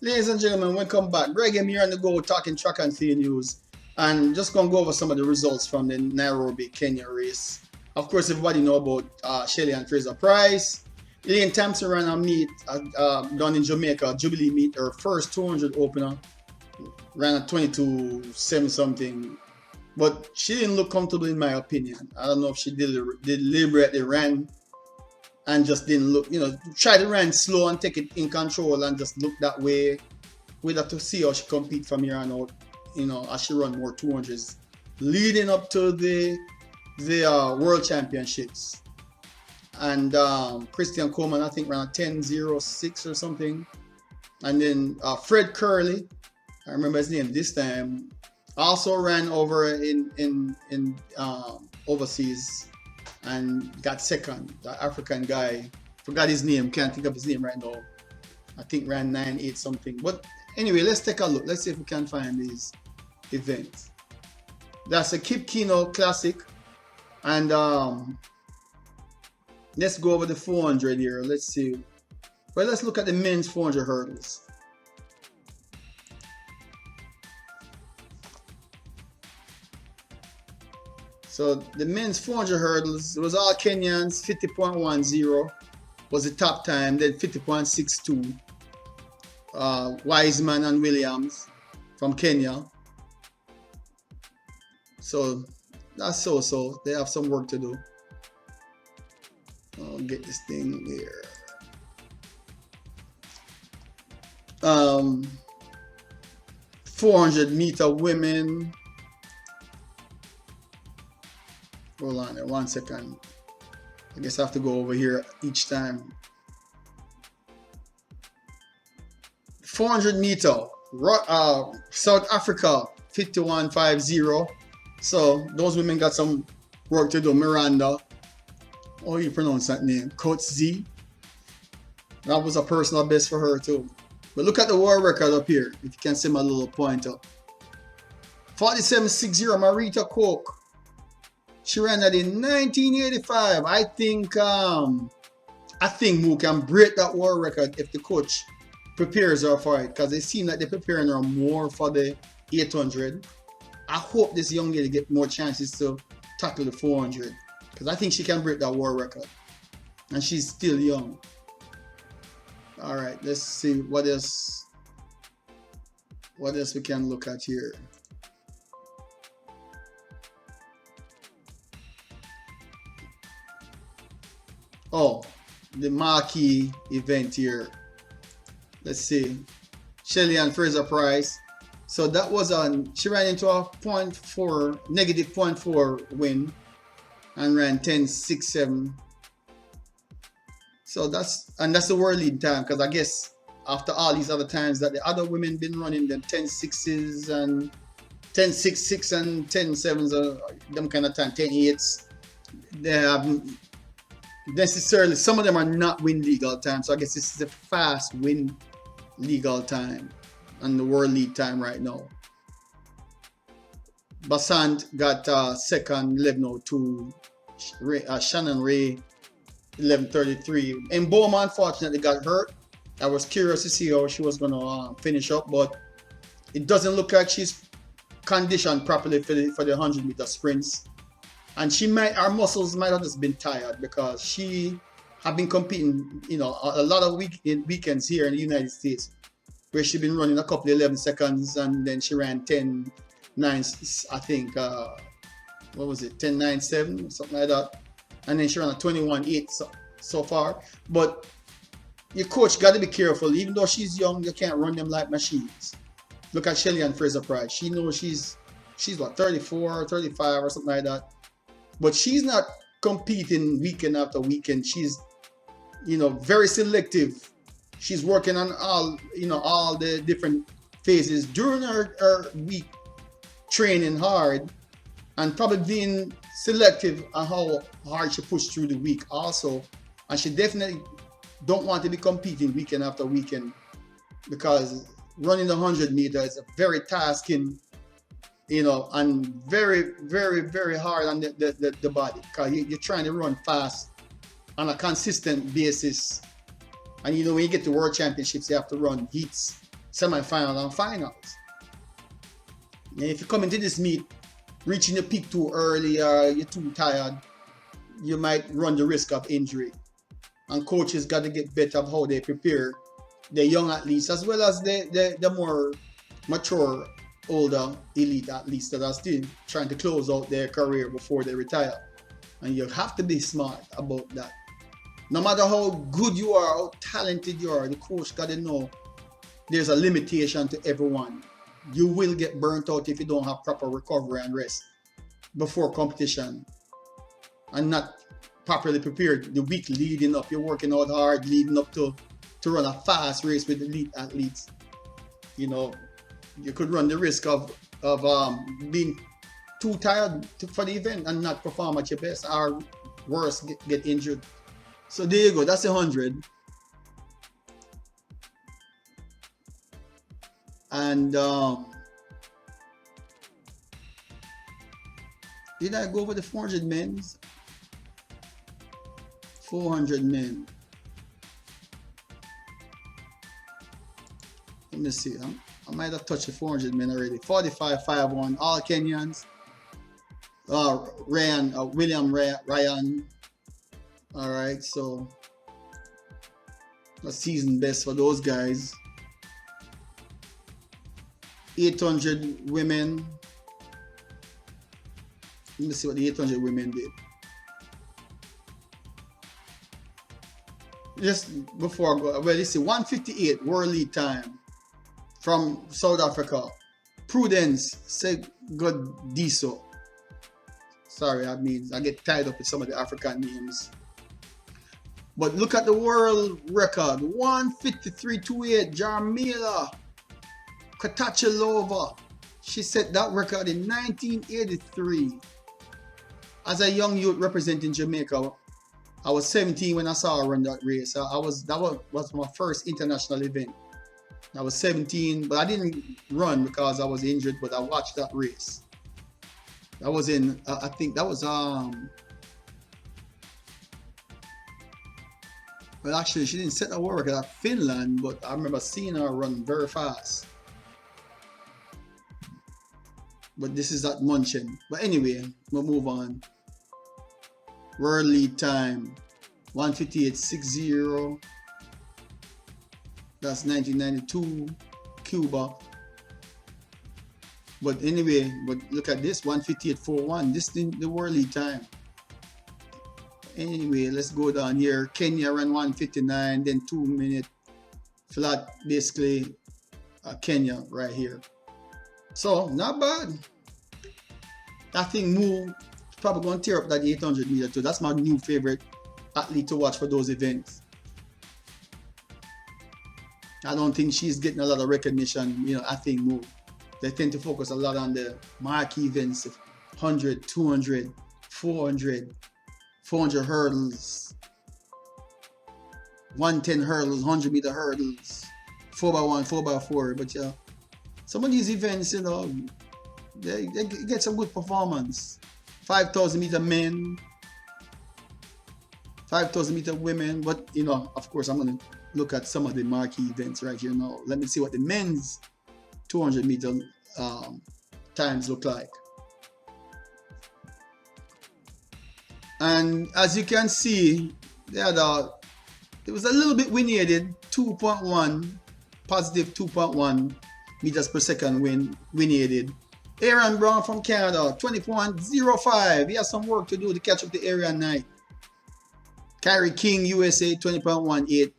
Ladies and gentlemen, welcome back. Greg M here on the go talking track and field news. And just gonna go over some of the results from the Nairobi, Kenya race. Of course, everybody know about Shelly and Fraser Pryce. Elaine Thompson ran a meet down in Jamaica, Jubilee meet, her first 200 opener. Ran a 22.7 something. But she didn't look comfortable in my opinion. I don't know if she deliberately ran and just didn't look, try to run slow and take it in control and just look that way. We'd have to see how she compete from here on out, as she run more 200s leading up to the World Championships. And Christian Coleman, I think, ran a 10.06 or something. And then Fred Curley, I remember his name this time, also ran over in overseas and got second. The African guy, forgot his name, can't think of his name right now. I think ran 9.8 something. But anyway, let's take a look. Let's see if we can find these events. That's a Kip Keino Classic. And let's go over the 400 here. Let's see. Well, let's look at the men's 400 hurdles. So the men's 400 hurdles, it was all Kenyans. 50.10 was the top time, then 50.62. Wiseman and Williams from Kenya. So that's so. They have some work to do. I'll get this thing here. 400 meter women. Hold on there, 1 second. I guess I have to go over here each time. 400 meter, South Africa, 51.50. So those women got some work to do. Miranda, how you pronounce that name? Coach Z. That was a personal best for her too. But look at the world record up here. If you can see my little pointer. 47.60, Marita Coke. She ran that in 1985. I think Mo can break that world record if the coach prepares her for it, because they seem like they're preparing her more for the 800. I hope this young lady get more chances to tackle the 400, because I think she can break that world record, and she's still young. All right, let's see what else we can look at here. Oh, the marquee event here. Let's see. Shelly and Fraser Pryce. So that was she ran into a negative 0.4 win and ran 10.67. So that's the world lead time, because I guess after all these other times that the other women been running them 10.6s and 10.66 and 10.7s, them kind of time, 10.8s. They have necessarily, some of them are not win legal time, so I guess this is a fast win legal time and the world lead time right now. Basant got second, 11.02. Shannon Ray, 11.33. And Bowman unfortunately got hurt. I was curious to see how she was going to finish up, but it doesn't look like she's conditioned properly for the 100 meter sprints. And her muscles might have just been tired, because she have been competing, a lot of weekends here in the United States, where she's been running a couple of 11 seconds, and then she ran 10.9, I think, what was it, 10.97 or something like that. And then she ran a 21.8 so far. But your coach got to be careful. Even though she's young, you can't run them like machines. Look at Shelly and Fraser Pryce. She knows she's what, 34, 35 or something like that. But she's not competing weekend after weekend. She's, very selective. She's working on all the different phases during her week, training hard, and probably being selective on how hard she pushed through the week also. And she definitely don't want to be competing weekend after weekend, because running the 100 meters is a very tasking, and very, very, very hard on the body, because you're trying to run fast on a consistent basis. And when you get to World Championships, you have to run heats semi-final and finals. And if you come into this meet reaching your peak too early or you're too tired, you might run the risk of injury. And coaches got to get better of how they prepare the young athletes as well as the more mature, older elite athletes that are still trying to close out their career before they retire. And you have to be smart about that. No matter how good you are, how talented you are, the coach got to know there's a limitation to everyone. You will get burnt out if you don't have proper recovery and rest before competition and not properly prepared the week leading up. You're working out hard leading up to run a fast race with elite athletes. You know, you could run the risk of being too tired for the event and not perform at your best, or worse, get injured. So there you go. That's 100. And did I go for the 400 men? 400 men. Let me see. I might have touched the 400 men already. 45-5-1, all Kenyans. William Ryan. All right, so a season best for those guys. 800 women. Let me see what the 800 women did. Just before I go, well, you see, 158 world lead time from South Africa. Prudence Segodiso. Sorry, I get tied up with some of the African names. But look at the world record. 153.28. Jarmila Katachelova. She set that record in 1983. As a young youth representing Jamaica, I was 17 when I saw her run that race. That was my first international event. I was 17, but I didn't run because I was injured, but I watched that race. That was in, I think that was, well, actually, she didn't set a world record at Finland, but I remember seeing her run very fast. But this is at Munchen. But anyway, we'll move on. World lead time 158.60. That's 1992, Cuba. But anyway, but look at this 158.41. This is the world lead time. Anyway, let's go down here. Kenya ran 159, then 2 minute flat, basically Kenya right here. So not bad. That thing moved. Probably going to tear up that 800 meter too. That's my new favorite athlete to watch for those events. I don't think she's getting a lot of recognition, you know, I think move. They tend to focus a lot on the marquee events, 100, 200, 400, 400 hurdles, 110 hurdles, 100 meter hurdles, 4x1, 4x4. But yeah, some of these events, you know, they get some good performance. 5,000 meter men, 5,000 meter women. But, you know, of course, I'm going to look at some of the marquee events right here now. Let me see what the men's 200 meter times look like. And as you can see, it was a little bit winded, 2.1, positive 2.1 meters per second winded. Aaron Brown from Canada, 20.05. He has some work to do to catch up to Area Knight. Kyrie King, USA, 20.18.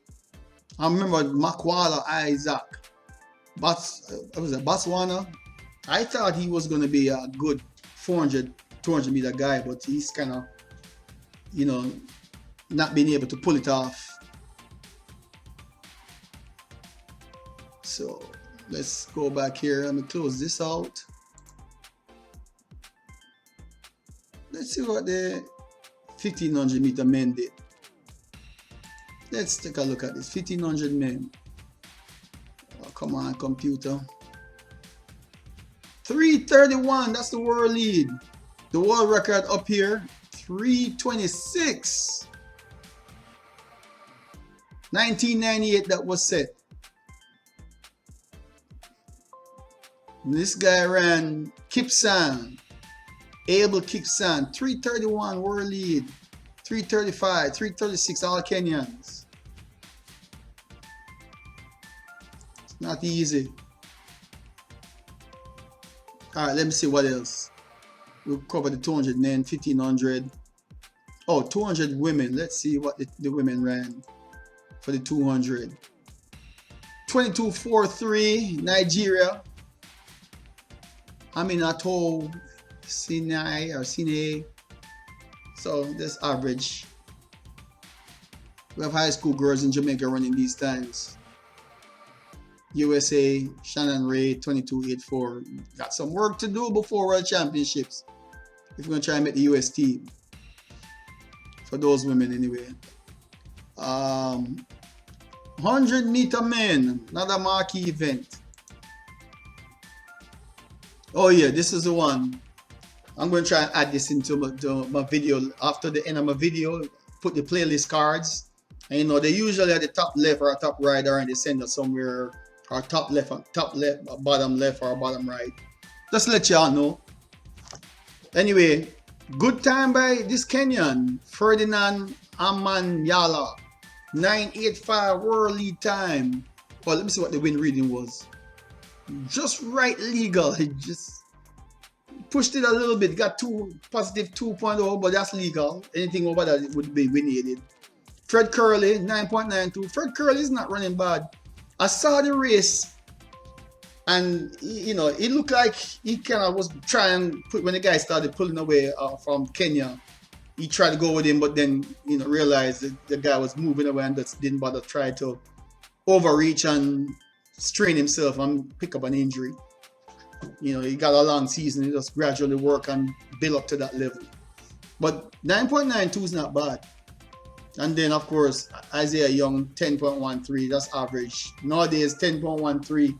I remember Makwala Isaac. Botswana. I thought he was going to be a good 400, 200 meter guy, but he's kind of, you know, not being able to pull it off. So let's go back here. Let me close this out. Let's see what the 1500 meter men did. Let's take a look at this. 1500 men. Oh, come on, computer. 331. That's the world lead. The world record up here. 326. 1998 that was set. This guy ran Kipsan, Abel Kipsan, 331 world lead, 335, 336, all Kenyans. It's not easy. All right, let me see what else. We'll cover the 200 men, 1500. Oh, 200 women. Let's see what the women ran for the 200. 2243, Nigeria. Aminato Sinai or Sine. So that's average. We have high school girls in Jamaica running these times. USA, Shannon Ray, 2284. Got some work to do before World Championships. If we're going to try and make the US team. For those women anyway. 100 meter men, another marquee event. Oh yeah, this is the one. I'm going to try and add this into my video. After the end of my video, put the playlist cards. And you know, they usually at the top left or top right or in the center somewhere. Or top left, bottom left or bottom right. Just let y'all know. Anyway, good time by this Kenyan, Ferdinand Amanyala. 985 world lead time. Well, let me see what the win reading was. Just right legal. He just pushed it a little bit. Got positive 2.0, but that's legal. Anything over that would be win aided. Fred Curley, 9.92. Fred Curley is not running bad. I saw the race, and you know, it looked like he kind of was trying. When the guy started pulling away from Kenya, he tried to go with him, but then you know realized that the guy was moving away and just didn't bother try to overreach and strain himself and pick up an injury. You know, he got a long season. He just gradually work and build up to that level. But 9.92 is not bad. And then, of course, Isaiah Young, 10.13. That's average. Nowadays, 10.13.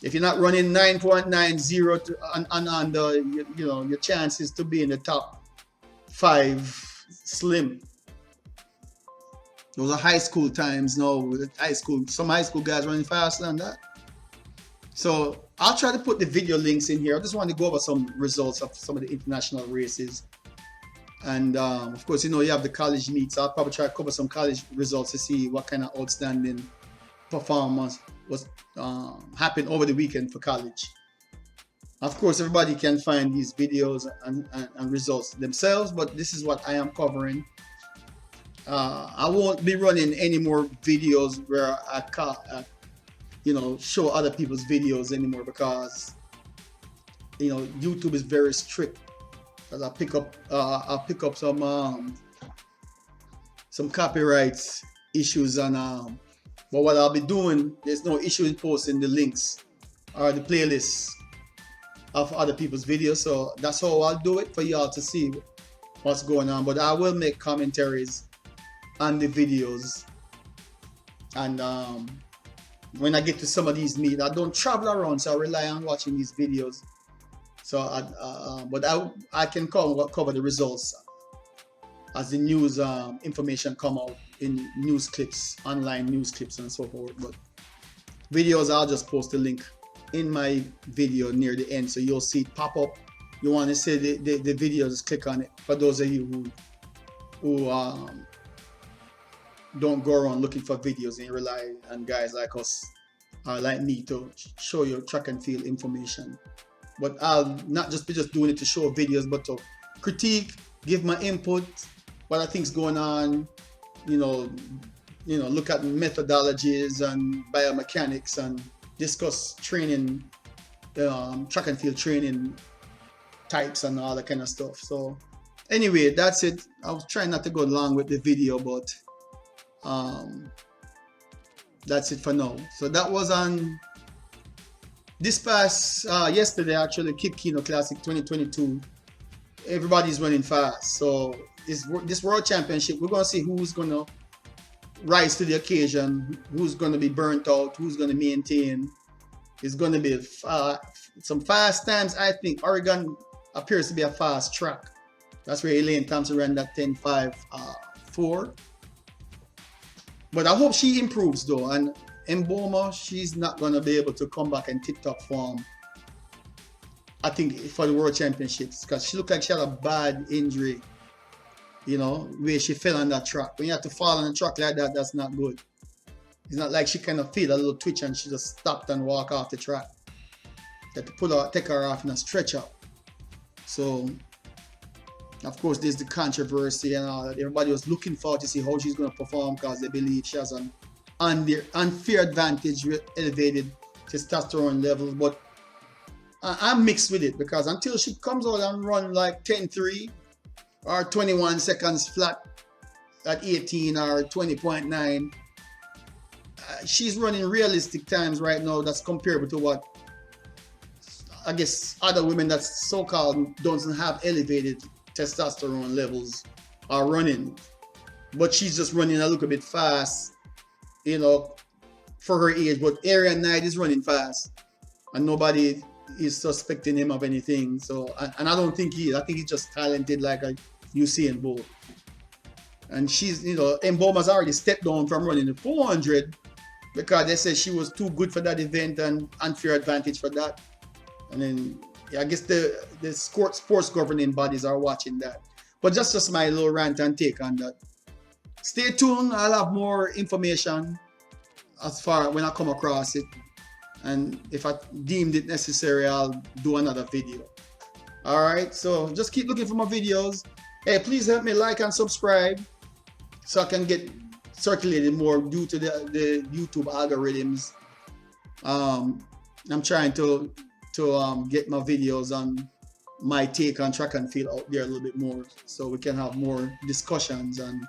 If you're not running 9.90 and under, you know, your chances to be in the top 5 slim. Those are high school times now. Some high school guys running faster than that. So I'll try to put the video links in here. I just want to go over some results of some of the international races. And of course, you know, you have the college meets. I'll probably try to cover some college results to see what kind of outstanding performance was happened over the weekend for college. Of course, everybody can find these videos and results themselves, but this is what I am covering. I won't be running any more videos where I you know, show other people's videos anymore because, you know, YouTube is very strict. As I'll pick up some copyrights issues and but what I'll be doing, there's no issue in posting the links or the playlists of other people's videos. So that's how I'll do it for y'all to see what's going on. But I will make commentaries on the videos, and when I get to some of these meets, I don't travel around, so I rely on watching these videos. So, but I can cover the results as the news information come out in news clips, online news clips, and so forth. But videos, I'll just post the link in my video near the end, so you'll see it pop up. You want to see the video, just click on it. For those of you who don't go around looking for videos and rely on guys like us, like me, to show you track and field information. But I'll not just be doing it to show videos, but to critique, give my input, what I think's going on, you know, look at methodologies and biomechanics and discuss training, track and field training types and all that kind of stuff. So anyway, that's it. I was trying not to go long with the video, but that's it for now. So that was on this past yesterday, actually, Kip Keino Classic 2022. Everybody's running fast. So this World Championship, we're gonna see who's gonna rise to the occasion, who's gonna be burnt out, who's gonna maintain. It's gonna be some fast times. I think Oregon appears to be a fast track. That's where Elaine Thompson ran that 10.5.4. But I hope she improves though. And Mboma, she's not gonna be able to come back in tip-top form I think for the World Championships, because she looked like she had a bad injury, you know, where she fell on that track. When you have to fall on a track like that, that's not good. It's not like she kind of feel a little twitch and she just stopped and walk off the track. You have to pull her, take her off in a stretcher. So, of course, there's the controversy and all that. Everybody was looking forward to see how she's going to perform because they believe she has an unfair advantage with elevated testosterone levels. But I'm mixed with it because until she comes out and run like 10.3 or 21 seconds flat at 18 or 20.9, she's running realistic times right now that's comparable to what I guess other women that so-called doesn't have elevated testosterone levels are running. But she's just running a little bit fast, you know, for her age. But Area Knight is running fast and nobody is suspecting him of anything. So, and I don't think he is. I think he's just talented like a Usain Bolt. And she's, you know, Mboma's already stepped down from running the 400 because they said she was too good for that event and unfair advantage for that. And then I guess the sports governing bodies are watching that. But just my little rant and take on that. Stay tuned. I'll have more information as far when I come across it. And if I deemed it necessary, I'll do another video. All right. So just keep looking for my videos. Hey, please help me like and subscribe so I can get circulated more due to the YouTube algorithms. I'm trying to get my videos on my take on track and field out there a little bit more so we can have more discussions and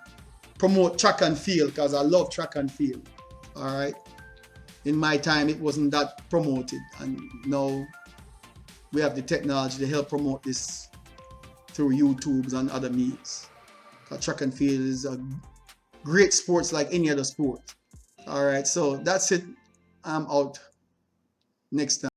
promote track and field because I love track and field. All right. In my time, it wasn't that promoted, and now we have the technology to help promote this through YouTubes and other means. Track and field is a great sport like any other sport. All right, so that's it. I'm out. Next time.